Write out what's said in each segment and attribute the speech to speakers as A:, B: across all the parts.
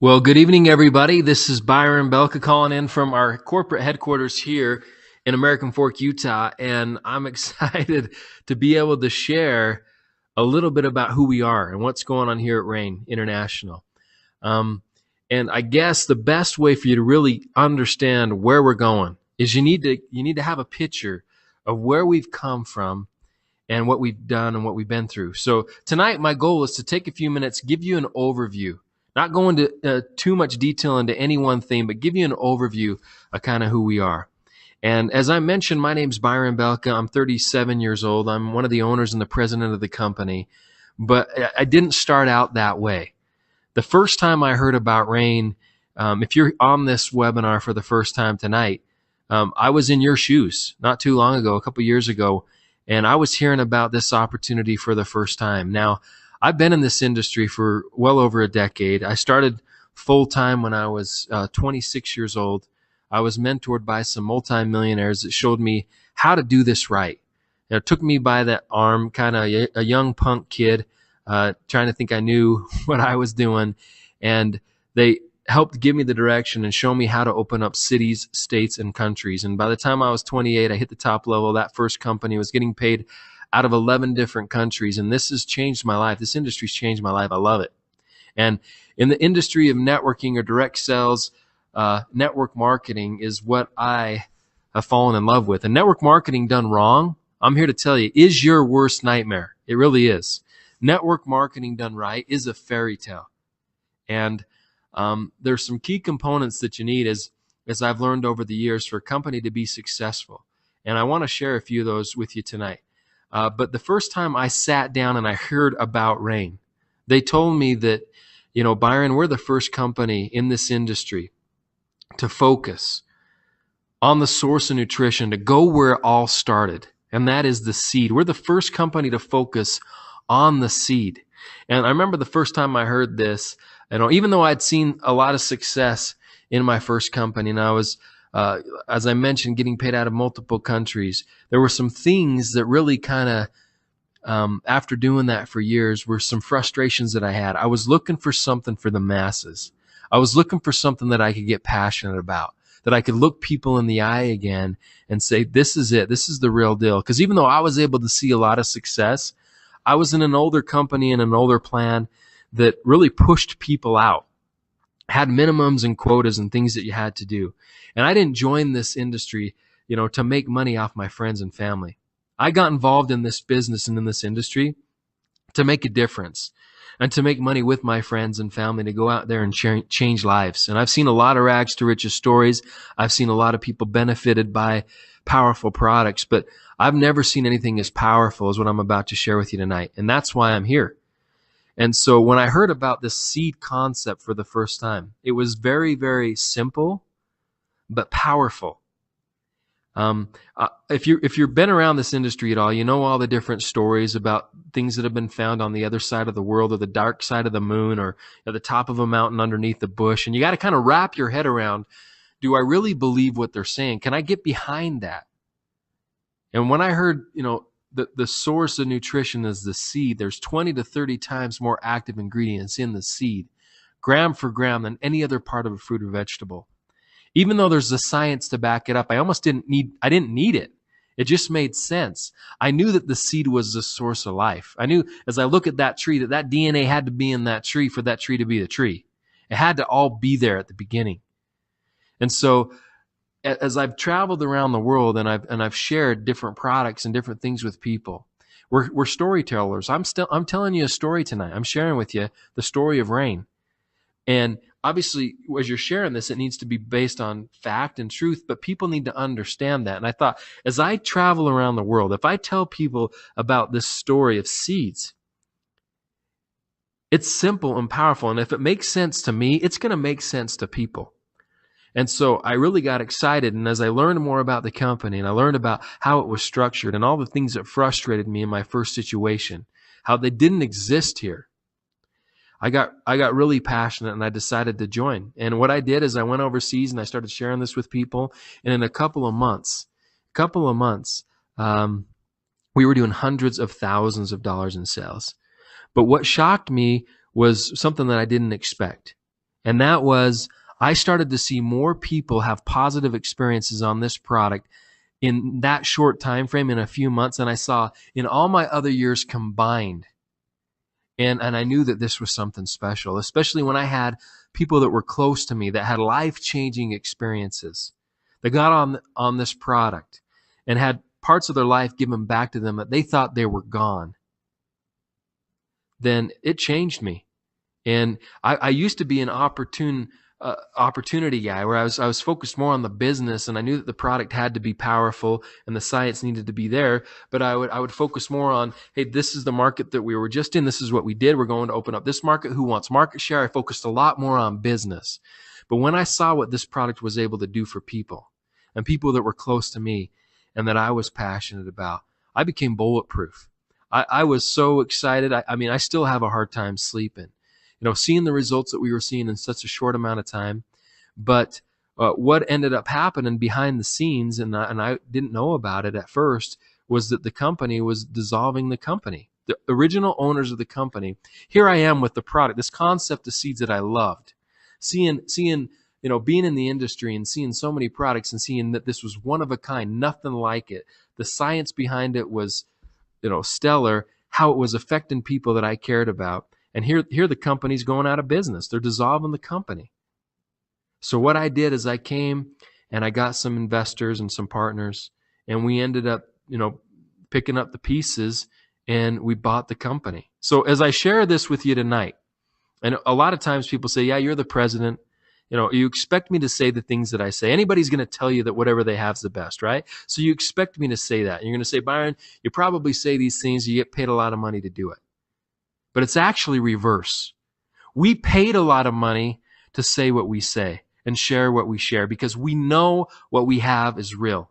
A: Well, good evening, everybody. This is Byron Belka calling in from our corporate headquarters here in American Fork, Utah, and I'm excited to be able to share a little bit about who we are and what's going on here at Rain International. Um, and I guess the best way for you to really understand where we're going is you need to have a picture of where we've come from and what we've done and what we've been through. So tonight, my goal is to take a few minutes, give you an overview, not go into too much detail into any one thing, but give you an overview of kind of who we are. And as I mentioned, my name's Byron Belka. I'm 37 years old. I'm one of the owners and the president of the company. But I didn't start out that way. The first time I heard about Rain, if you're on this webinar for the first time tonight, I was in your shoes not too long ago, a couple years ago, and I was hearing about this opportunity for the first time. Now, I've been in this industry for well over a decade. I started full time when I was 26 years old. I was mentored by some multimillionaires that showed me how to do this right. It took me by that arm, kind of a young punk kid, trying to think I knew what I was doing. And they helped give me the direction and show me how to open up cities, states, and countries. And by the time I was 28, I hit the top level. That first company was getting paid out of 11 different countries. And this has changed my life. This industry's changed my life. I love it. And in the industry of networking or direct sales, network marketing is what I have fallen in love with. And network marketing done wrong, I'm here to tell you, is your worst nightmare. It really is. Network marketing done right is a fairy tale. And there's some key components that you need as I've learned over the years for a company to be successful. And I want to share a few of those with you tonight. But the first time I sat down and I heard about Rain, they told me that, Byron, we're the first company in this industry to focus on the source of nutrition, to go where it all started, and that is the seed. We're the first company to focus on the seed. And I remember the first time I heard this, even though I'd seen a lot of success in my first company, and I was, as I mentioned, getting paid out of multiple countries, there were some things that really kind of, after doing that for years, were some frustrations that I had. I was looking for something for the masses. I was looking for something that I could get passionate about, that I could look people in the eye again and say, this is it. This is the real deal. Because even though I was able to see a lot of success, I was in an older company and an older plan that really pushed people out, had minimums and quotas and things that you had to do. And I didn't join this industry, to make money off my friends and family. I got involved in this business and in this industry to make a difference and to make money with my friends and family, to go out there and change lives. And I've seen a lot of rags to riches stories. I've seen a lot of people benefited by powerful products, but I've never seen anything as powerful as what I'm about to share with you tonight. And that's why I'm here. And so when I heard about this seed concept for the first time, it was very, very simple, but powerful. If you've been around this industry at all, you know all the different stories about things that have been found on the other side of the world, or the dark side of the moon, or at the top of a mountain underneath the bush. And you got to kind of wrap your head around, do I really believe what they're saying? Can I get behind that? And when I heard, the source of nutrition is the seed, there's 20 to 30 times more active ingredients in the seed, gram for gram, than any other part of a fruit or vegetable. Even though there's the science to back it up, I didn't need it. It just made sense. I knew that the seed was the source of life. I knew as I look at that tree that DNA had to be in that tree for that tree to be the tree. It had to all be there at the beginning. And so as I've traveled around the world and I've shared different products and different things with people, we're storytellers. I'm telling you a story tonight. I'm sharing with you the story of Rain. And obviously, as you're sharing this, it needs to be based on fact and truth, but people need to understand that. And I thought, as I travel around the world, if I tell people about this story of seeds, it's simple and powerful. And if it makes sense to me, it's going to make sense to people. And so I really got excited. And as I learned more about the company and I learned about how it was structured and all the things that frustrated me in my first situation, how they didn't exist here, I got really passionate and I decided to join. And what I did is I went overseas and I started sharing this with people. And in a couple of months, we were doing hundreds of thousands of dollars in sales. But what shocked me was something that I didn't expect. And that was, I started to see more people have positive experiences on this product in that short time frame, in a few months, than I saw in all my other years combined. And I knew that this was something special, especially when I had people that were close to me that had life-changing experiences, that got on this product and had parts of their life given back to them that they thought they were gone. Then it changed me. And I used to be an opportunity guy, where I was focused more on the business, and I knew that the product had to be powerful and the science needed to be there. But I would focus more on, hey, this is the market that we were just in. This is what we did. We're going to open up this market. Who wants market share? I focused a lot more on business. But when I saw what this product was able to do for people, and people that were close to me and that I was passionate about, I became bulletproof. I was so excited. I mean, I still have a hard time sleeping, seeing the results that we were seeing in such a short amount of time. But what ended up happening behind the scenes, and I didn't know about it at first, was that the company was dissolving the company. The original owners of the company. Here I am with the product, this concept of seeds that I loved. Seeing, being in the industry and seeing so many products and seeing that this was one of a kind, nothing like it. The science behind it was, stellar, how it was affecting people that I cared about. And here the company's going out of business. They're dissolving the company. So what I did is I came and I got some investors and some partners, and we ended up, picking up the pieces, and we bought the company. So as I share this with you tonight, and a lot of times people say, yeah, you're the president. You expect me to say the things that I say. Anybody's going to tell you that whatever they have is the best, right? So you expect me to say that. And you're going to say, Byron, you probably say these things. You get paid a lot of money to do it. But it's actually reverse. We paid a lot of money to say what we say and share what we share, because we know what we have is real.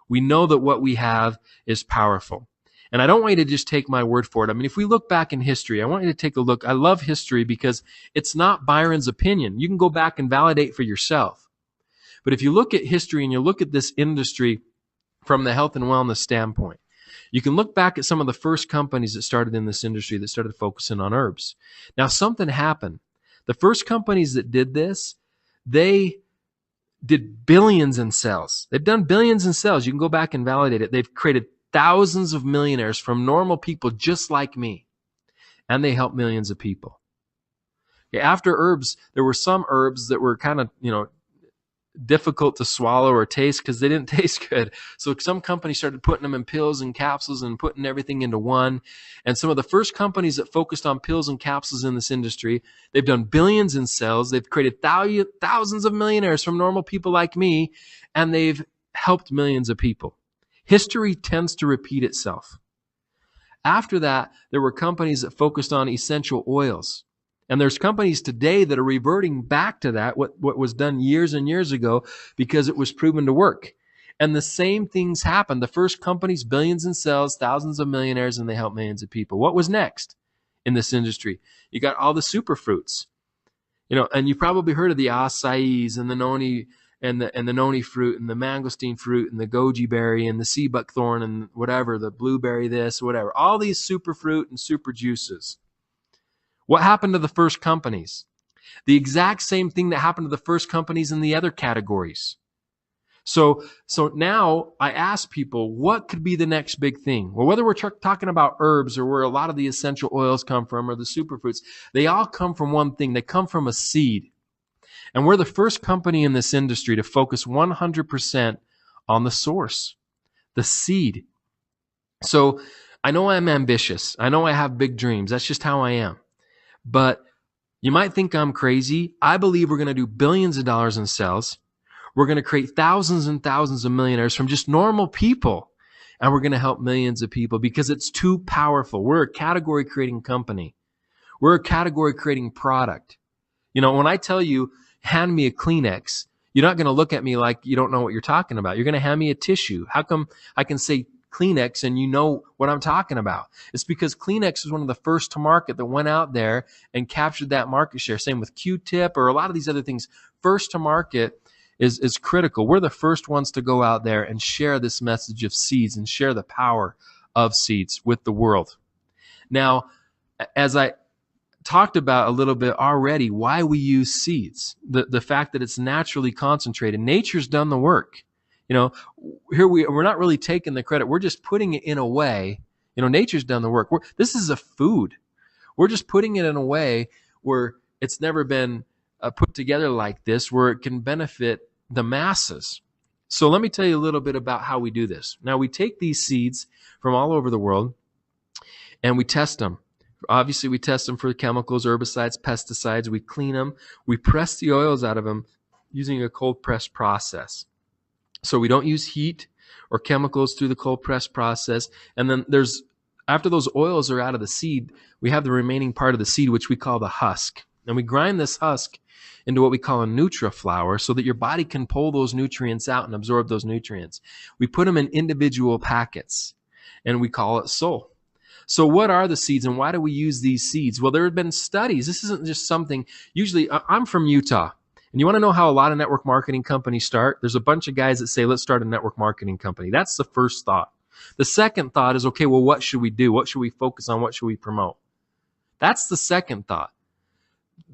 A: We know that what we have is powerful. And I don't want you to just take my word for it. I mean, if we look back in history, I want you to take a look. I love history because it's not Byron's opinion. You can go back and validate for yourself. But if you look at history and you look at this industry from the health and wellness standpoint, you can look back at some of the first companies that started in this industry that started focusing on herbs. Now, something happened. The first companies that did this, they did billions in sales. They've done billions in sales. You can go back and validate it. They've created thousands of millionaires from normal people just like me, and they help millions of people. After herbs, there were some herbs that were kind of, difficult to swallow or taste because they didn't taste good. So some companies started putting them in pills and capsules and putting everything into one. And some of the first companies that focused on pills and capsules in this industry, they've done billions in sales. They've created thousands of millionaires from normal people like me, and they've helped millions of people. History tends to repeat itself. After that, there were companies that focused on essential oils. And there's companies today that are reverting back to that, what was done years and years ago, because it was proven to work. And the same things happened. The first companies, billions in sales, thousands of millionaires, and they help millions of people. What was next in this industry? You got all the superfruits. And you probably heard of the acais and the noni and the noni fruit and the mangosteen fruit and the goji berry and the sea buckthorn and whatever, the blueberry this, whatever. All these superfruit and super juices. What happened to the first companies? The exact same thing that happened to the first companies in the other categories. So now I ask people, what could be the next big thing? Well, whether we're talking about herbs or where a lot of the essential oils come from or the superfruits, they all come from one thing. They come from a seed. And we're the first company in this industry to focus 100% on the source, the seed. So I know I'm ambitious. I know I have big dreams. That's just how I am. But you might think I'm crazy. I believe we're going to do billions of dollars in sales. We're going to create thousands and thousands of millionaires from just normal people. And we're going to help millions of people because it's too powerful. We're a category creating company. We're a category creating product. When I tell you, hand me a Kleenex, you're not going to look at me like you don't know what you're talking about. You're going to hand me a tissue. How come I can say Kleenex and you know what I'm talking about? It's because Kleenex was one of the first to market that went out there and captured that market share. Same with Q-tip or a lot of these other things. First to market is critical. We're the first ones to go out there and share this message of seeds and share the power of seeds with the world. Now, as I talked about a little bit already why we use seeds. The fact that it's naturally concentrated. Nature's done the work. You know, we're not really taking the credit. We're just putting it in a way. Nature's done the work. This is a food. We're just putting it in a way where it's never been put together like this, where it can benefit the masses. So let me tell you a little bit about how we do this. Now, we take these seeds from all over the world and we test them. Obviously, we test them for chemicals, herbicides, pesticides. We clean them. We press the oils out of them using a cold press process. So we don't use heat or chemicals through the cold press process. And then after those oils are out of the seed, we have the remaining part of the seed, which we call the husk. And we grind this husk into what we call a NutriFlour so that your body can pull those nutrients out and absorb those nutrients. We put them in individual packets, and we call it Soul. So what are the seeds, and why do we use these seeds? Well, there have been studies. This isn't just something. Usually, I'm from Utah. And you want to know how a lot of network marketing companies start? There's a bunch of guys that say, let's start a network marketing company. That's the first thought. The second thought is, okay, well, what should we do? What should we focus on? What should we promote? That's the second thought.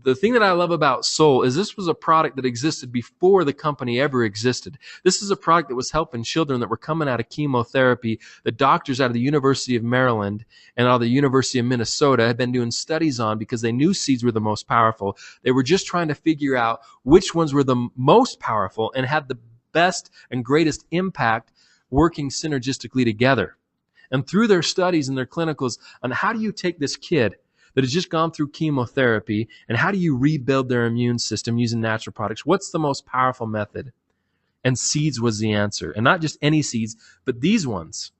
A: The thing that I love about Soul is this was a product that existed before the company ever existed. This is a product that was helping children that were coming out of chemotherapy. The doctors out of the University of Maryland and out of the University of Minnesota had been doing studies on because they knew seeds were the most powerful. They were just trying to figure out which ones were the most powerful and had the best and greatest impact working synergistically together. And through their studies and their clinicals on how do you take this kid that has just gone through chemotherapy, and how do you rebuild their immune system using natural products? What's the most powerful method? And seeds was the answer. And not just any seeds, but these ones.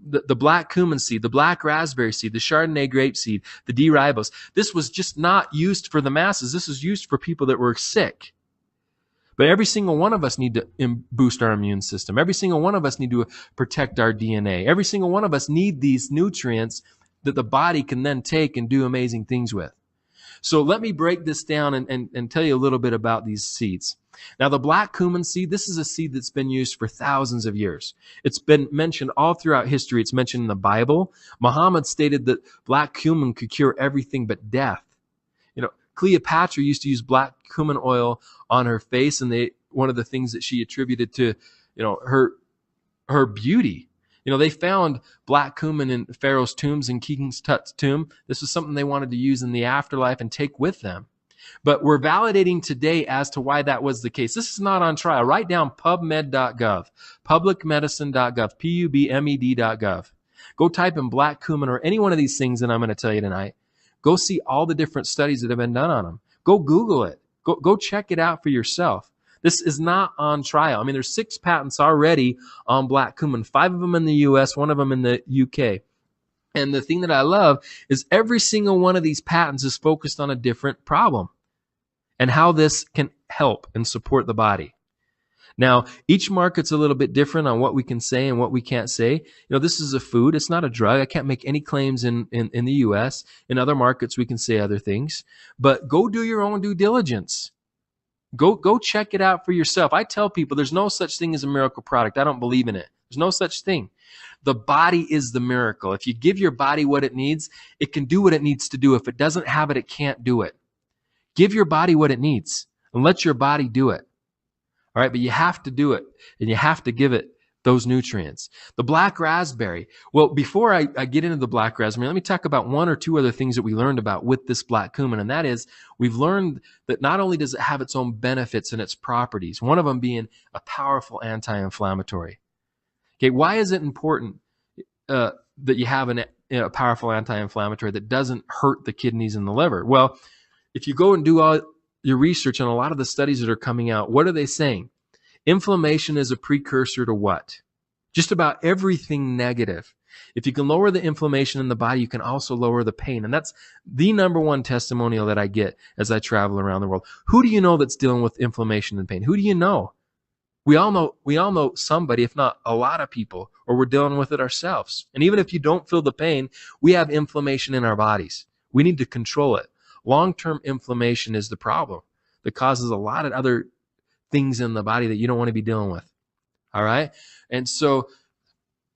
A: The black cumin seed, the black raspberry seed, the Chardonnay grape seed, the D-ribose. This was just not used for the masses. This was used for people that were sick. But every single one of us need to boost our immune system. Every single one of us need to protect our DNA. Every single one of us need these nutrients that the body can then take and do amazing things with. So let me break this down and tell you a little bit about these seeds. Now, the black cumin seed, this is a seed that's been used for thousands of years. It's been mentioned all throughout history. It's mentioned in the Bible. Muhammad stated that black cumin could cure everything but death. Cleopatra used to use black cumin oil on her face, and one of the things that she attributed to, her beauty. They found black cumin in Pharaoh's tombs and King Tut's tomb. This was something they wanted to use in the afterlife and take with them. But we're validating today as to why that was the case. This is not on trial. Write down pubmed.gov, publicmedicine.gov, pubmed.gov. Go type in black cumin or any one of these things that I'm going to tell you tonight. Go see all the different studies that have been done on them. Go Google it. Go check it out for yourself. This is not on trial. I mean, there's 6 patents already on black cumin, 5 of them in the US, 1 of them in the UK. And the thing that I love is every single one of these patents is focused on a different problem and how this can help and support the body. Now, each market's a little bit different on what we can say and what we can't say. This is a food. It's not a drug. I can't make any claims in the US. In other markets, we can say other things. But go do your own due diligence. Go check it out for yourself. I tell people there's no such thing as a miracle product. I don't believe in it. There's no such thing. The body is the miracle. If you give your body what it needs, it can do what it needs to do. If it doesn't have it, it can't do it. Give your body what it needs and let your body do it. All right, but you have to do it, and you have to give it those nutrients. The black raspberry. Well, before I get into the black raspberry, let me talk about 1 or 2 other things that we learned about with this black cumin, and that is we've learned that not only does it have its own benefits and its properties, one of them being a powerful anti-inflammatory. Okay, why is it important that you have a powerful anti-inflammatory that doesn't hurt the kidneys and the liver? Well, if you go and do all your research on a lot of the studies that are coming out, what are they saying? Inflammation is a precursor to what? Just about everything negative. If you can lower the inflammation in the body, you can also lower the pain. And that's the number one testimonial that I get as I travel around the world. Who do you know that's dealing with inflammation and pain? Who do you know? We all know somebody, if not a lot of people, or we're dealing with it ourselves. And even if you don't feel the pain, we have inflammation in our bodies. We need to control it. Long-term inflammation is the problem that causes a lot of other things in the body that you don't want to be dealing with. All right? And so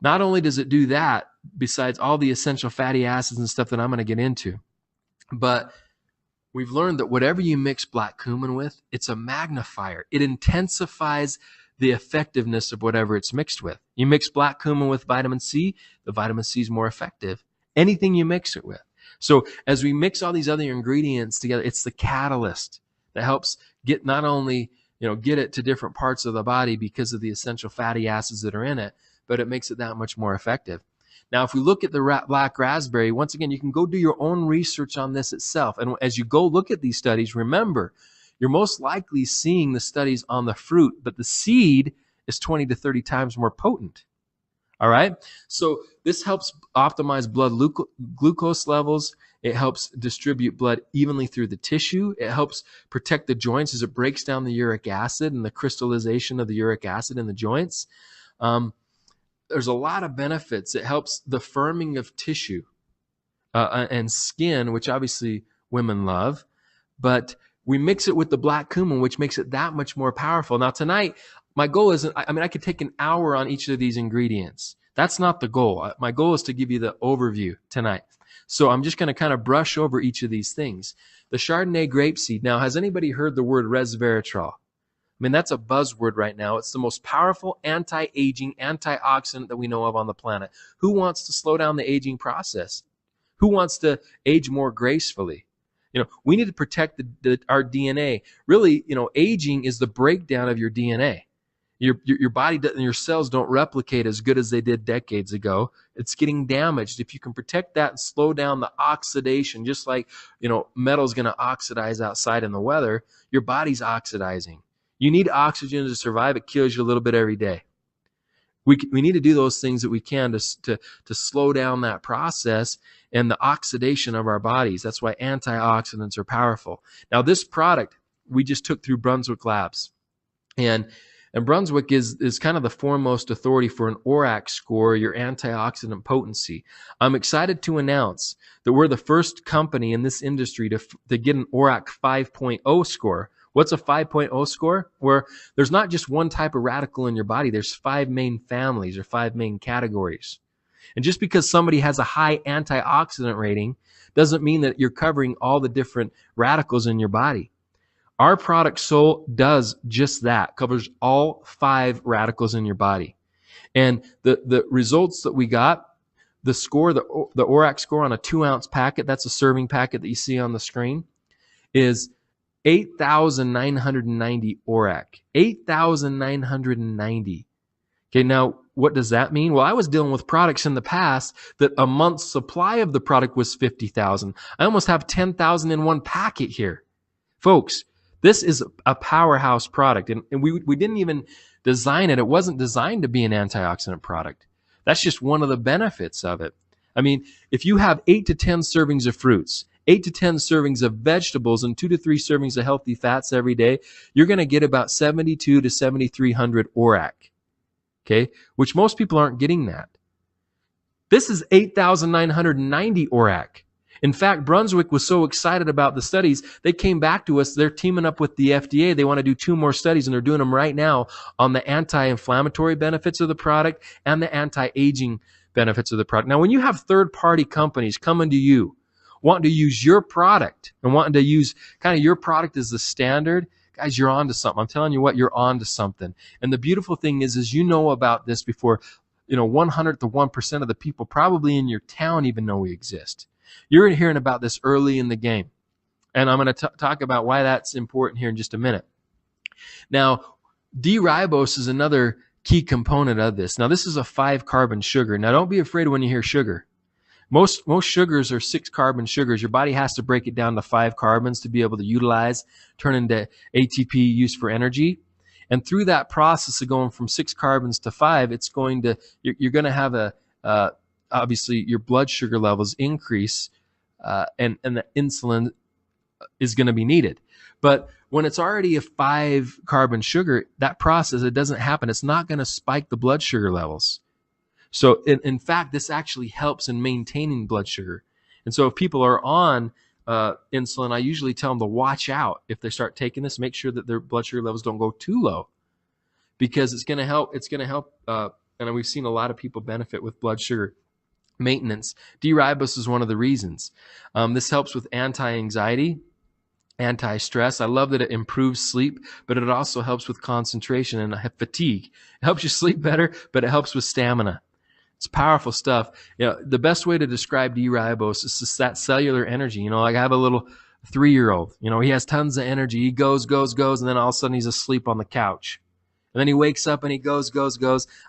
A: not only does it do that, besides all the essential fatty acids and stuff that I'm going to get into, But we've learned that whatever you mix black cumin with, it's a magnifier. It intensifies the effectiveness of whatever it's mixed with. You mix black cumin with vitamin C, the vitamin C is more effective. Anything you mix it with. So as we mix all these other ingredients together, it's the catalyst that helps get not only, get it to different parts of the body because of the essential fatty acids that are in it, but it makes it that much more effective. Now, if we look at the black raspberry, once again, you can go do your own research on this itself. And as you go look at these studies, remember, you're most likely seeing the studies on the fruit, but the seed is 20 to 30 times more potent. All right? So this helps optimize blood glucose levels. It helps distribute blood evenly through the tissue. It helps protect the joints as it breaks down the uric acid and the crystallization of the uric acid in the joints. There's a lot of benefits. It helps the firming of tissue and skin, which obviously women love. But we mix it with the black cumin, which makes it that much more powerful. Now, tonight, my goal isn't, I could take an hour on each of these ingredients. That's not the goal. My goal is to give you the overview tonight. So I'm just going to kind of brush over each of these things. The Chardonnay grapeseed. Now, has anybody heard the word resveratrol? That's a buzzword right now. It's the most powerful anti-aging antioxidant that we know of on the planet. Who wants to slow down the aging process? Who wants to age more gracefully? We need to protect our DNA. Really, aging is the breakdown of your DNA. Your body and your cells don't replicate as good as they did decades ago. It's getting damaged. If you can protect that and slow down the oxidation, just like metal's going to oxidize outside in the weather, your body's oxidizing. You need oxygen to survive. It kills you a little bit every day. We need to do those things that we can to slow down that process and the oxidation of our bodies. That's why antioxidants are powerful. Now, this product we just took through Brunswick Labs. And Brunswick is kind of the foremost authority for an ORAC score, your antioxidant potency. I'm excited to announce that we're the first company in this industry to get an ORAC 5.0 score. What's a 5.0 score? Where there's not just one type of radical in your body. There's 5 main families or 5 main categories. And just because somebody has a high antioxidant rating doesn't mean that you're covering all the different radicals in your body. Our product Soul does just that, covers all 5 radicals in your body. And the results that we got, the score, the ORAC score on a 2-ounce packet, that's a serving packet that you see on the screen, is 8,990 ORAC. 8,990. Okay, now what does that mean? Well, I was dealing with products in the past that a month's supply of the product was 50,000. I almost have 10,000 in one packet here. Folks, this is a powerhouse product, and we didn't even design it. It wasn't designed to be an antioxidant product. That's just one of the benefits of it. If you have 8 to 10 servings of fruits, 8 to 10 servings of vegetables, and 2 to 3 servings of healthy fats every day, you're going to get about 72 to 7,300 ORAC, okay? Which most people aren't getting that. This is 8,990 ORAC. In fact, Brunswick was so excited about the studies, they came back to us. They're teaming up with the FDA. They want to do 2 more studies, and they're doing them right now on the anti-inflammatory benefits of the product and the anti-aging benefits of the product. Now, when you have third-party companies coming to you, wanting to use your product and wanting to use kind of your product as the standard, guys, you're on to something. I'm telling you what, you're on to something. And the beautiful thing is you know about this before 100th of 1% of the people probably in your town even know we exist. You're hearing about this early in the game. And I'm going to talk about why that's important here in just a minute. Now, D-ribose is another key component of this. Now, this is a 5-carbon sugar. Now, don't be afraid when you hear sugar. Most sugars are 6-carbon sugars. Your body has to break it down to 5 carbons to be able to utilize, turn into ATP used for energy. And through that process of going from 6 carbons to 5, you're going to have obviously your blood sugar levels increase, and the insulin is going to be needed. But when it's already a 5-carbon sugar, that process, it doesn't happen. It's not going to spike the blood sugar levels. So in fact, this actually helps in maintaining blood sugar. And so if people are on insulin, I usually tell them to watch out. If they start taking this, make sure that their blood sugar levels don't go too low, because it's going to help. And we've seen a lot of people benefit with blood sugar. maintenance. D-ribose is one of the reasons. This helps with anti-anxiety, anti-stress. I love that it improves sleep, but it also helps with concentration and fatigue. It helps you sleep better, but it helps with stamina. It's powerful stuff. The best way to describe D-ribose is just that cellular energy. Like I have a little 3-year-old. He has tons of energy. He goes, and then all of a sudden he's asleep on the couch. And then he wakes up and he goes.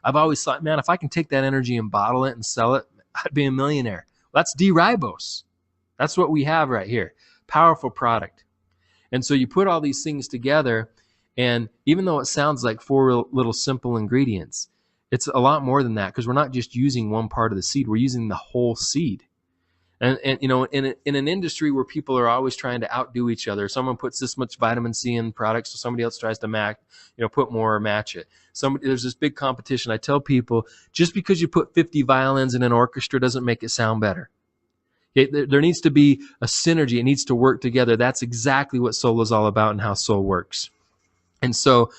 A: I've always thought, man, if I can take that energy and bottle it and sell it, I'd be a millionaire. Well, that's D-ribose. That's what we have right here. Powerful product. And so you put all these things together, and even though it sounds like 4 little simple ingredients, it's a lot more than that, because we're not just using one part of the seed, we're using the whole seed. And in an industry where people are always trying to outdo each other, someone puts this much vitamin C in products, so somebody else tries to put more or match it. There's this big competition. I tell people, just because you put 50 violins in an orchestra doesn't make it sound better. There needs to be a synergy. It needs to work together. That's exactly what soul is all about and how soul works. And so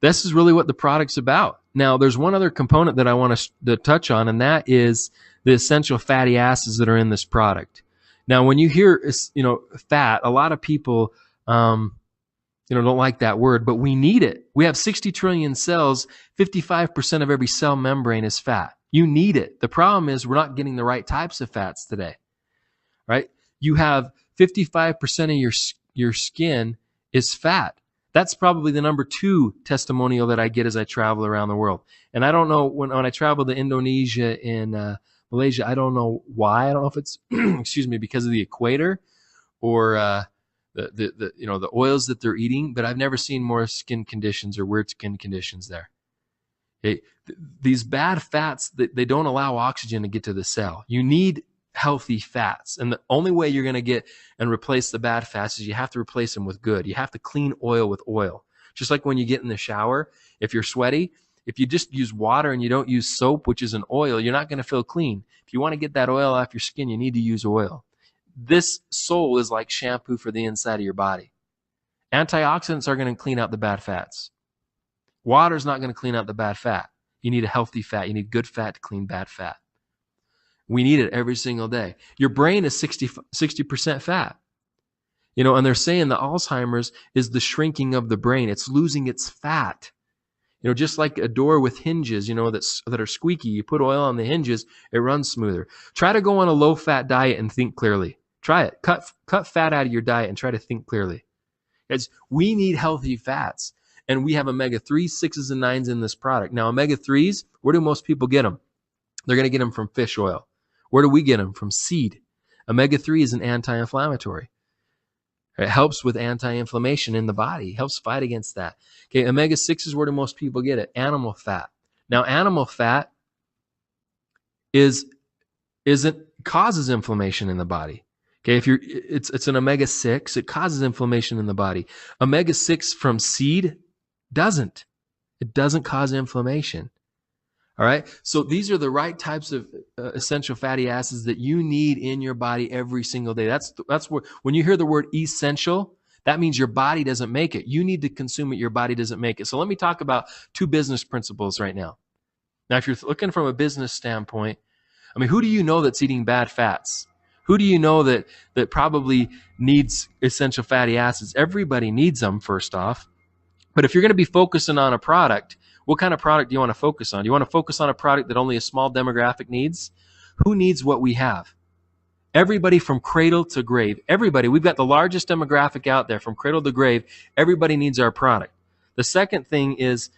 A: this is really what the product's about. Now, there's one other component that I want to touch on, and that is the essential fatty acids that are in this product. Now, when you hear fat, a lot of people don't like that word, but we need it. We have 60 trillion cells. 55% of every cell membrane is fat. You need it. The problem is we're not getting the right types of fats today, right? You have 55% of your skin is fat. That's probably the number 2 testimonial that I get as I travel around the world. And I don't know, when I travel to Indonesia and Malaysia, I don't know why. I don't know if it's because of the equator or the oils that they're eating, but I've never seen more skin conditions or weird skin conditions there. These bad fats, they don't allow oxygen to get to the cell. You need healthy fats, and the only way you're going to get and replace the bad fats is you have to replace them with good. You have to clean oil with oil. Just like when you get in the shower, if you're sweaty, if you just use water and you don't use soap, which is an oil, you're not going to feel clean. If you want to get that oil off your skin, you need to use oil. This soul is like shampoo for the inside of your body. Antioxidants are going to clean out the bad fats. Water is not going to clean out the bad fat. You need a healthy fat. You need good fat to clean bad fat. We need it every single day. Your brain is 60% fat. And they're saying that Alzheimer's is the shrinking of the brain. It's losing its fat. Just like a door with hinges, that are squeaky. You put oil on the hinges, it runs smoother. Try to go on a low-fat diet and think clearly. Try it. Cut fat out of your diet and try to think clearly. We need healthy fats. And we have omega-3s, 6s, and 9s in this product. Now, omega-3s, where do most people get them? They're going to get them from fish oil. Where do we get them? From seed. Omega-3 is an anti-inflammatory. It helps with anti-inflammation in the body. It helps fight against that. Okay, omega-6 is where do most people get it? Animal fat. Now, animal fat causes inflammation in the body. Okay, it's an omega-6. It causes inflammation in the body. Omega-6 from seed doesn't. It doesn't cause inflammation. All right. So these are the right types of essential fatty acids that you need in your body every single day. That's what, when you hear the word essential, that means your body doesn't make it. You need to consume it. Your body doesn't make it. So let me talk about 2 business principles right now. Now, if you're looking from a business standpoint, who do you know that's eating bad fats? Who do you know that probably needs essential fatty acids? Everybody needs them, first off. But if you're going to be focusing on a product, what kind of product do you want to focus on? Do you want to focus on a product that only a small demographic needs? Who needs what we have? Everybody from cradle to grave. Everybody. We've got the largest demographic out there from cradle to grave. Everybody needs our product. The second thing is,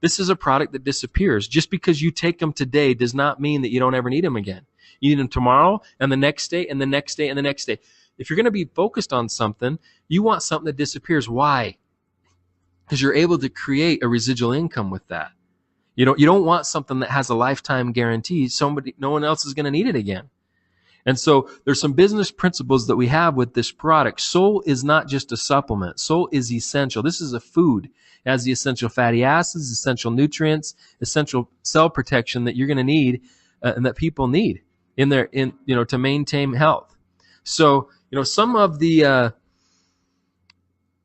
A: this is a product that disappears. Just because you take them today does not mean that you don't ever need them again. You need them tomorrow and the next day and the next day and the next day. If you're going to be focused on something, you want something that disappears. Why? Because you're able to create a residual income with that. You don't want something that has a lifetime guarantee. No one else is going to need it again. And so there's some business principles that we have with this product. Soul is not just a supplement. Soul is essential. This is a food. It has the essential fatty acids, essential nutrients, essential cell protection that you're going to need and that people need to maintain health. So, some of the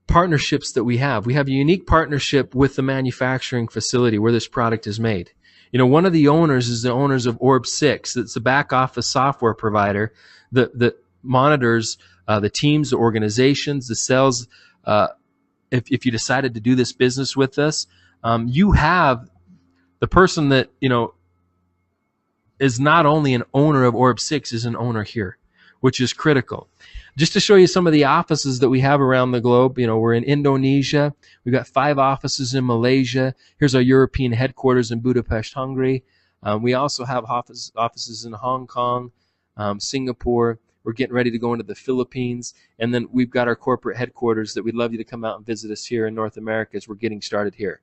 A: partnerships that we have a unique partnership with the manufacturing facility where this product is made. One of the owners is the owners of Orb6. It's a back office software provider that monitors the teams, the organizations, the sales. If you decided to do this business with us, you have the person that is not only an owner of Orb6, is an owner here, which is critical. Just to show you some of the offices that we have around the globe, we're in Indonesia. We've got 5 offices in Malaysia. Here's our European headquarters in Budapest, Hungary. We also have offices in Hong Kong, Singapore. We're getting ready to go into the Philippines. And then we've got our corporate headquarters that we'd love you to come out and visit us here in North America as we're getting started here.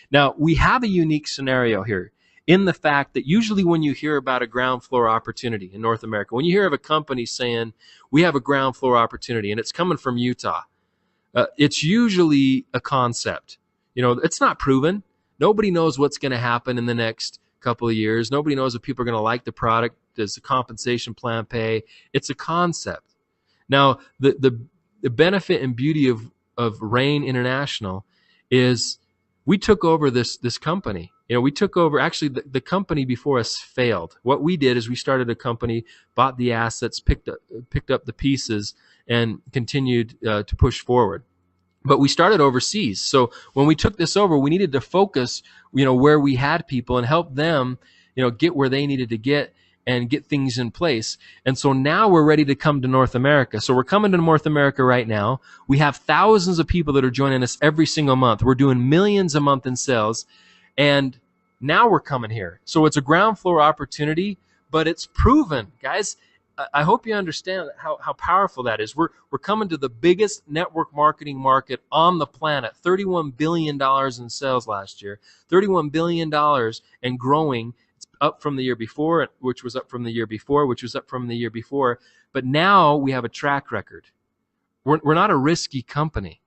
A: Now, we have a unique scenario here in the fact that usually when you hear about a ground floor opportunity in North America, when you hear of a company saying, we have a ground floor opportunity, and it's coming from Utah, it's usually a concept. It's not proven. Nobody knows what's going to happen in the next couple of years. Nobody knows if people are going to like the product. Does the compensation plan pay? It's a concept. Now, the benefit and beauty of Rain International is we took over this company. We took over, actually, the company before us failed. What we did is we started a company, bought the assets, picked up the pieces, and continued to push forward. But we started overseas. So when we took this over, we needed to focus, where we had people and help them, get where they needed to get and get things in place. And so now we're ready to come to North America. So we're coming to North America right now. We have thousands of people that are joining us every single month. We're doing millions a month in sales. And now we're coming here. So it's a ground floor opportunity, but it's proven, guys. I hope you understand how powerful that is. We're coming to the biggest network marketing market on the planet. $31 billion in sales last year. $31 billion and growing. It's up from the year before, which was up from the year before, which was up from the year before. But now we have a track record. We're not a risky company.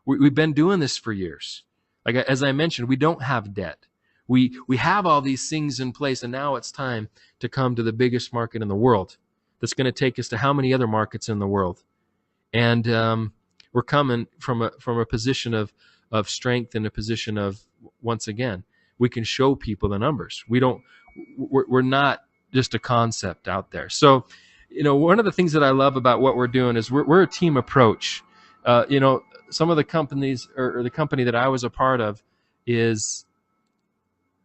A: We've been doing this for years. Like, as I mentioned, we don't have debt. We have all these things in place, and now it's time to come to the biggest market in the world. That's going to take us to how many other markets in the world? And we're coming from a position of strength and a position of, once again, we can show people the numbers. We're not just a concept out there. So, one of the things that I love about what we're doing is we're a team approach. Some of the companies, or the company that I was a part of, is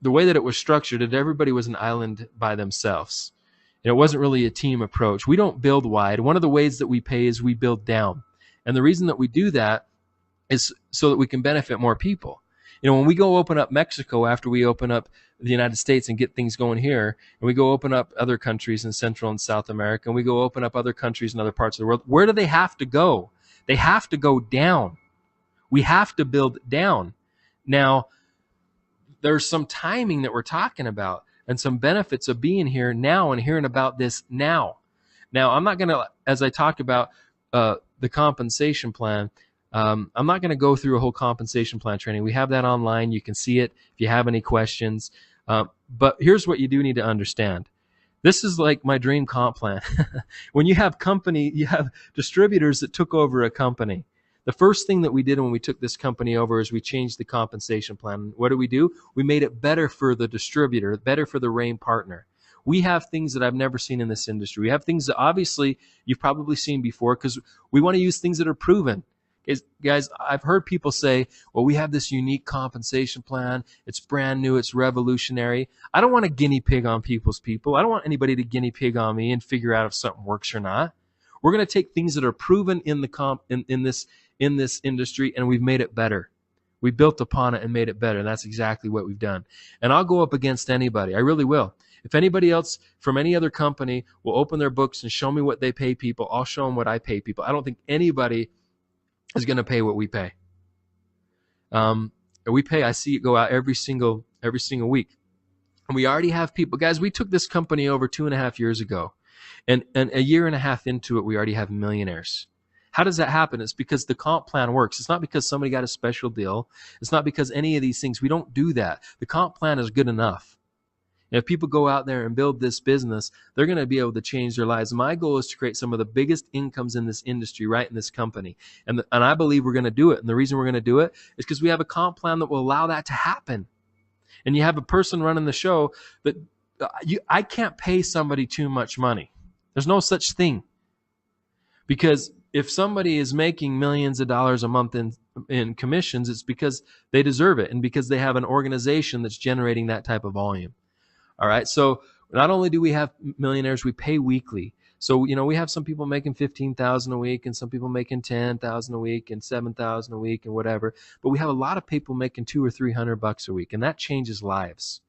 A: the way that it was structured, that everybody was an island by themselves. It wasn't really a team approach. We don't build wide. One of the ways that we pay is we build down. And the reason that we do that is so that we can benefit more people. When we go open up Mexico after we open up the United States and get things going here, and we go open up other countries in Central and South America, and we go open up other countries in other parts of the world, where do they have to go? They have to go down. We have to build down. Now, there's some timing that we're talking about and some benefits of being here now and hearing about this now. Now, I'm not going to, as I talk about the compensation plan, I'm not going to go through a whole compensation plan training. We have that online. You can see it if you have any questions. But here's what you do need to understand. This is like my dream comp plan. When you have distributors that took over a company. The first thing that we did when we took this company over is we changed the compensation plan. What did we do? We made it better for the distributor, better for the Rain partner. We have things that I've never seen in this industry. We have things that obviously you've probably seen before, because we want to use things that are proven. Guys, I've heard people say, well, we have this unique compensation plan. It's brand new. It's revolutionary. I don't want to guinea pig on people's people. I don't want anybody to guinea pig on me and figure out if something works or not. We're going to take things that are proven in this industry, and we've made it better. We built upon it and made it better, and that's exactly what we've done. And I'll go up against anybody. I really will. If anybody else from any other company will open their books and show me what they pay people, I'll show them what I pay people. I don't think anybody is going to pay what we pay. We pay, I see it go out every single week. And we already have people. Guys, we took this company over 2.5 years ago. And a year and a half into it, we already have millionaires. How does that happen? It's because the comp plan works. It's not because somebody got a special deal. It's not because any of these things. We don't do that. The comp plan is good enough. And if people go out there and build this business, they're going to be able to change their lives. My goal is to create some of the biggest incomes in this industry, right in this company. And I believe we're going to do it. And the reason we're going to do it is because we have a comp plan that will allow that to happen. and you have a person running the show that I can't pay somebody too much money. There's no such thing. Because if somebody is making millions of dollars a month in commissions, it's because they deserve it and because they have an organization that's generating that type of volume. All right. So not only do we have millionaires, we pay weekly. So, we have some people making 15,000 a week and some people making 10,000 a week and 7,000 a week and whatever. But we have a lot of people making $200 or $300 a week, and that changes lives.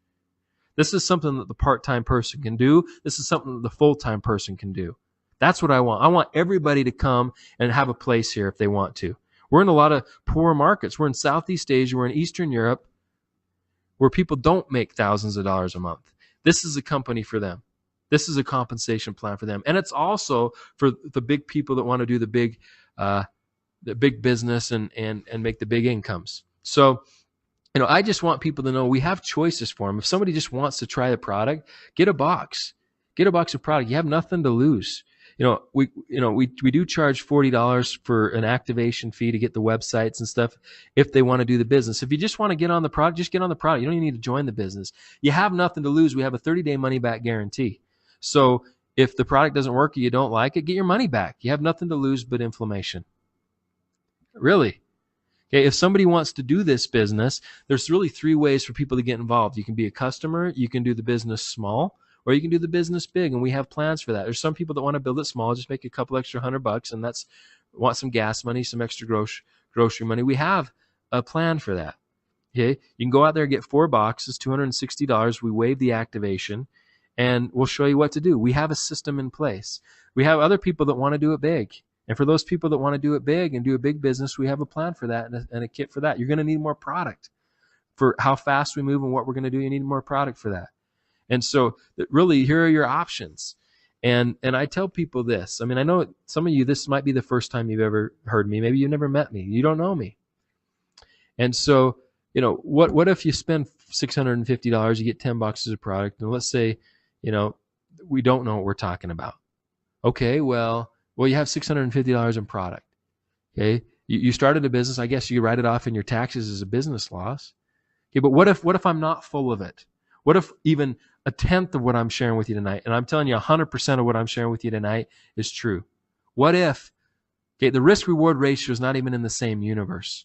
A: This is something that the part-time person can do. This is something that the full-time person can do. That's what I want. I want everybody to come and have a place here if they want to. We're in a lot of poor markets. We're in Southeast Asia. We're in Eastern Europe where people don't make thousands of dollars a month. This is a company for them. This is a compensation plan for them. And it's also for the big people that want to do the big business and make the big incomes. So, I just want people to know we have choices for them. If somebody just wants to try the product, get a box. Get a box of product. You have nothing to lose. We do charge $40 for an activation fee to get the websites and stuff if they want to do the business. If you just want to get on the product, just get on the product. You don't even need to join the business. You have nothing to lose. We have a 30-day money-back guarantee. So if the product doesn't work or you don't like it, get your money back. You have nothing to lose but inflammation. Really. Okay, if somebody wants to do this business, there's really 3 ways for people to get involved. You can be a customer, you can do the business small, or you can do the business big, and we have plans for that. There's some people that want to build it small, just make a couple extra $100, and want some gas money, some extra grocery money. We have a plan for that. Okay, you can go out there and get 4 boxes, $260. We waive the activation, and we'll show you what to do. We have a system in place. We have other people that want to do it big. And for those people that want to do it big and do a big business, we have a plan for that and a kit for that. You're going to need more product. For how fast we move and what we're going to do, you need more product for that. And so really, here are your options. And I tell people this. I mean, I know some of you, this might be the first time you've ever heard me. Maybe you've never met me. You don't know me. And so, what if you spend $650, you get 10 boxes of product, and let's say, we don't know what we're talking about. Okay, well, you have $650 in product. Okay, you started a business. I guess you write it off in your taxes as a business loss. Okay, but what if I'm not full of it? What if even a tenth of what I'm sharing with you tonight, and I'm telling you 100% of what I'm sharing with you tonight is true? What if, the risk-reward ratio is not even in the same universe?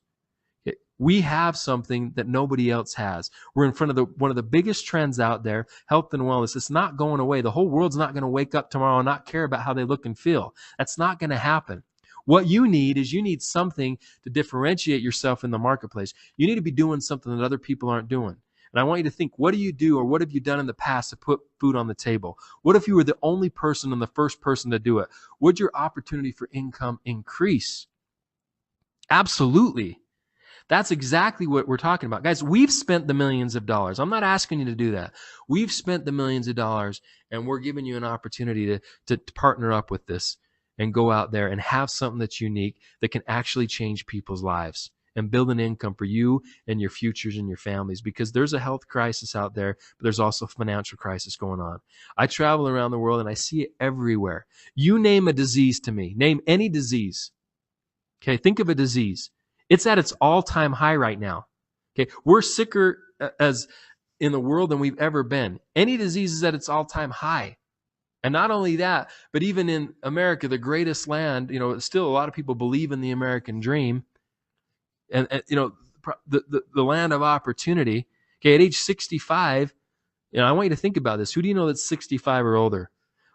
A: Okay, we have something that nobody else has. We're in front of one of the biggest trends out there, health and wellness. It's not going away. The whole world's not going to wake up tomorrow and not care about how they look and feel. That's not going to happen. What you need something to differentiate yourself in the marketplace. You need to be doing something that other people aren't doing. And I want you to think, what do you do or what have you done in the past to put food on the table? What if you were the only person and the first person to do it? Would your opportunity for income increase? Absolutely. That's exactly what we're talking about. Guys, we've spent the millions of dollars. I'm not asking you to do that. We've spent the millions of dollars, and we're giving you an opportunity to partner up with this and go out there and have something that's unique that can actually change people's lives and build an income for you and your futures and your families, because there's a health crisis out there, but there's also a financial crisis going on. I travel around the world and I see it everywhere. You name a disease to me. Name any disease. Okay, think of a disease. It's at its all-time high right now. Okay, we're sicker as in the world than we've ever been. Any disease is at its all-time high. And not only that, but even in America, the greatest land, still a lot of people believe in the American dream. And the land of opportunity. Okay, at age 65, I want you to think about this. Who do you know that's 65 or older?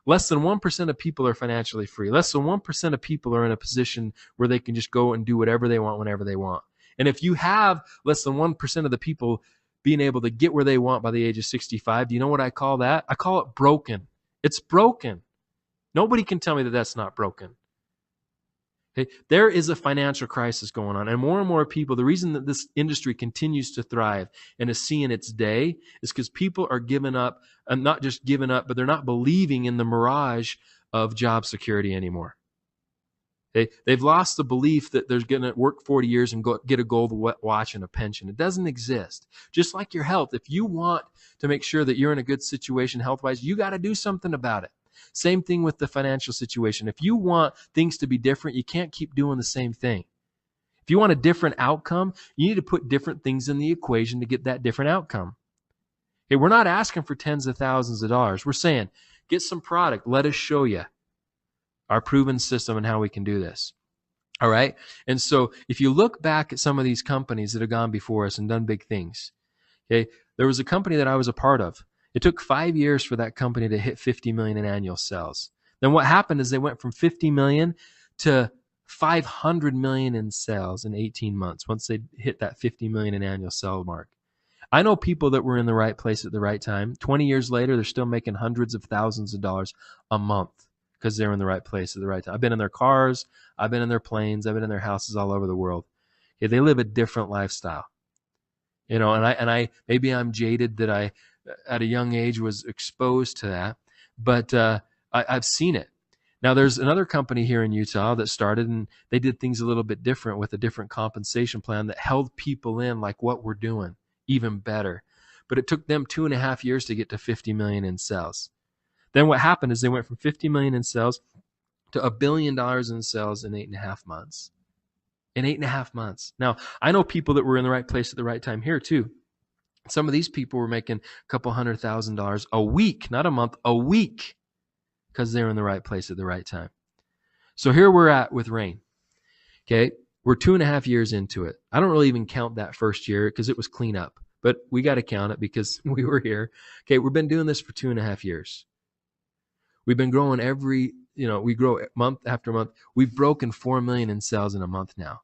A: Less than 1% of people are financially free. Less than 1% of people are in a position where they can just go and do whatever they want whenever they want. And if you have less than 1% of the people being able to get where they want by the age of 65, do you know what I call that? I call it broken. It's broken. Nobody can tell me that that's not broken. Okay? There is a financial crisis going on, and more people, the reason that this industry continues to thrive and is seeing its day is because people are giving up, and not just giving up, but they're not believing in the mirage of job security anymore. Okay? They've lost the belief that they're going to work 40 years and get a gold watch and a pension. It doesn't exist. Just like your health, if you want to make sure that you're in a good situation health-wise, you got to do something about it. Same thing with the financial situation. If you want things to be different, you can't keep doing the same thing. If you want a different outcome, you need to put different things in the equation to get that different outcome. Okay, we're not asking for tens of thousands of dollars. We're saying, get some product. Let us show you our proven system and how we can do this. All right. And so if you look back at some of these companies that have gone before us and done big things, okay, there was a company that I was a part of. It took 5 years for that company to hit 50 million in annual sales. Then what happened is they went from 50 million to 500 million in sales in 18 months once they hit that 50 million in annual sale mark. I know people that were in the right place at the right time. 20 years later, they're still making hundreds of thousands of dollars a month because they're in the right place at the right time. I've been in their cars. I've been in their planes. I've been in their houses all over the world. Yeah, they live a different lifestyle. And I maybe I'm jaded that I at a young age was exposed to that, but I've seen it. Now there's another company here in Utah that started, and they did things a little bit different with a different compensation plan that held people in like what we're doing, even better. But it took them 2.5 years to get to 50 million in sales. Then what happened is they went from 50 million in sales to $1 billion in sales in 8.5 months. In 8.5 months. Now, I know people that were in the right place at the right time here too. Some of these people were making a couple $100,000 a week, not a month, a week, because they're in the right place at the right time. So here we're at with Rain. Okay, we're 2.5 years into it. I don't really even count that first year because it was cleanup, but we got to count it because we were here. Okay, we've been doing this for 2.5 years. We've been growing we grow month after month. We've broken 4 million in sales in a month now.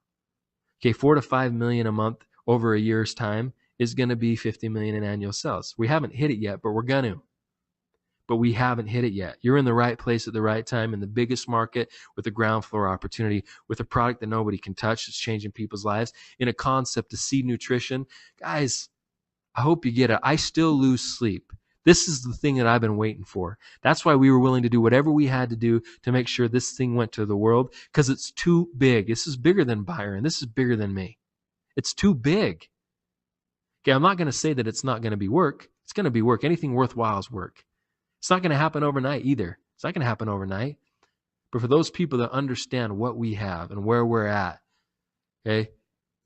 A: Okay, 4 to 5 million a month over a year's time is going to be 50 million in annual sales. We haven't hit it yet, but we're going to. But we haven't hit it yet. You're in the right place at the right time in the biggest market with a ground floor opportunity, with a product that nobody can touch that's changing people's lives, in a concept of seed nutrition. Guys, I hope you get it. I still lose sleep. This is the thing that I've been waiting for. That's why we were willing to do whatever we had to do to make sure this thing went to the world, because it's too big. This is bigger than Byron. This is bigger than me. It's too big. Okay, I'm not going to say that it's not going to be work. It's going to be work. Anything worthwhile is work. It's not going to happen overnight either. It's not going to happen overnight. But for those people that understand what we have and where we're at, okay,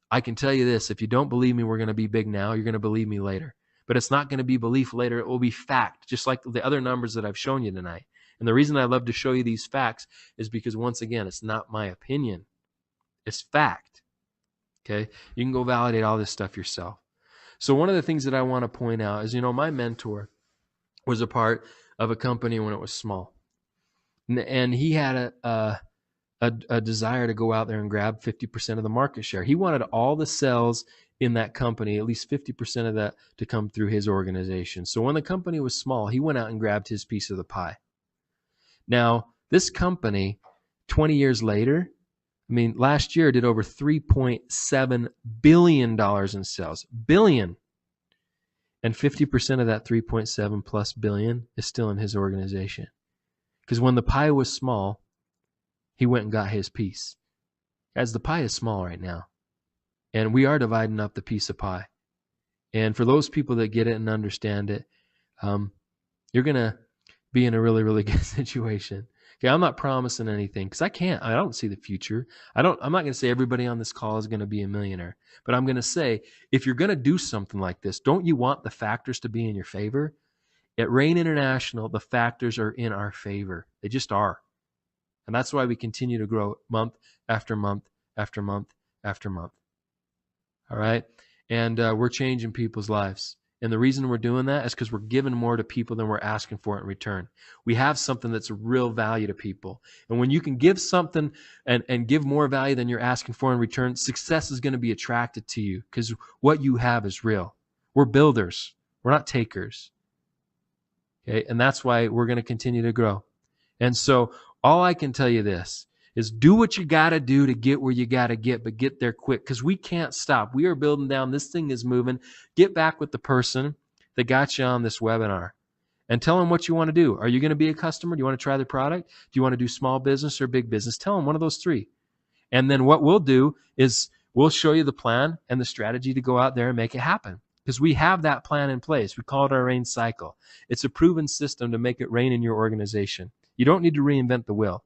A: I can tell you this. If you don't believe me, we're going to be big now. You're going to believe me later. But it's not going to be belief later. It will be fact, just like the other numbers that I've shown you tonight. And the reason I love to show you these facts is because, once again, it's not my opinion. It's fact. Okay? You can go validate all this stuff yourself. So one of the things that I want to point out is, my mentor was a part of a company when it was small. And he had a desire to go out there and grab 50% of the market share. He wanted all the sales in that company, at least 50% of that, to come through his organization. So when the company was small, he went out and grabbed his piece of the pie. Now, this company, 20 years later, last year did over $3.7 billion in sales. Billion. And 50% of that 3.7 plus billion is still in his organization. Because when the pie was small, he went and got his piece. As the pie is small right now. And we are dividing up the piece of pie. And for those people that get it and understand it, you're going to be in a really, really good situation. Okay, I'm not promising anything because I can't. I don't see the future. I'm not going to say everybody on this call is going to be a millionaire. But I'm going to say, if you're going to do something like this, don't you want the factors to be in your favor? At Rain International, the factors are in our favor. They just are. And that's why we continue to grow month after month after month after month. All right? And we're changing people's lives. And the reason we're doing that is because we're giving more to people than we're asking for in return. We have something that's a real value to people. And when you can give something and give more value than you're asking for in return, success is going to be attracted to you because what you have is real. We're builders. We're not takers. Okay? And that's why we're going to continue to grow. And so all I can tell you this is do what you got to do to get where you got to get, but get there quick because we can't stop. We are building down. This thing is moving. Get back with the person that got you on this webinar and tell them what you want to do. Are you going to be a customer? Do you want to try the product? Do you want to do small business or big business? Tell them one of those three. And then what we'll do is we'll show you the plan and the strategy to go out there and make it happen because we have that plan in place. We call it our Rain cycle. It's a proven system to make it rain in your organization. You don't need to reinvent the wheel.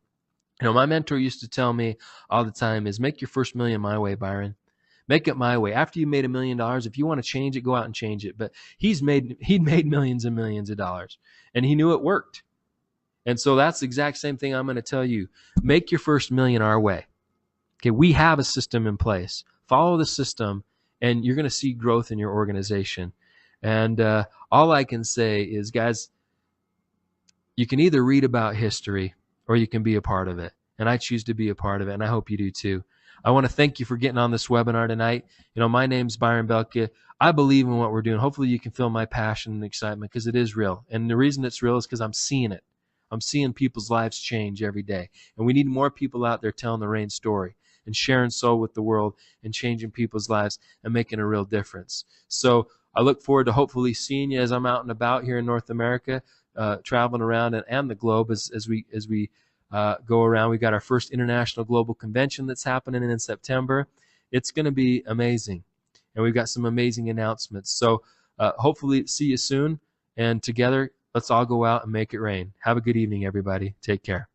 A: My mentor used to tell me all the time is make your first million my way, Byron. Make it my way. After you made $1 million, if you want to change it, go out and change it. But he'd made millions and millions of dollars, and he knew it worked. And so that's the exact same thing I'm going to tell you. Make your first million our way. Okay, we have a system in place. Follow the system, and you're going to see growth in your organization. And all I can say is, guys, you can either read about history or you can be a part of it. And I choose to be a part of it, and I hope you do too. I want to thank you for getting on this webinar tonight. My name's Byron Belka. I believe in what we're doing. Hopefully you can feel my passion and excitement, because it is real. And the reason it's real is because I'm seeing it. I'm seeing people's lives change every day. And we need more people out there telling the Rain story and sharing soul with the world and changing people's lives and making a real difference. So I look forward to hopefully seeing you as I'm out and about here in North America, traveling around and the globe as we go around. We got our first International Global Convention that's happening in September. It's going to be amazing, and we've got some amazing announcements. So hopefully see you soon, and together let's all go out and make it rain. Have a good evening, everybody. Take care.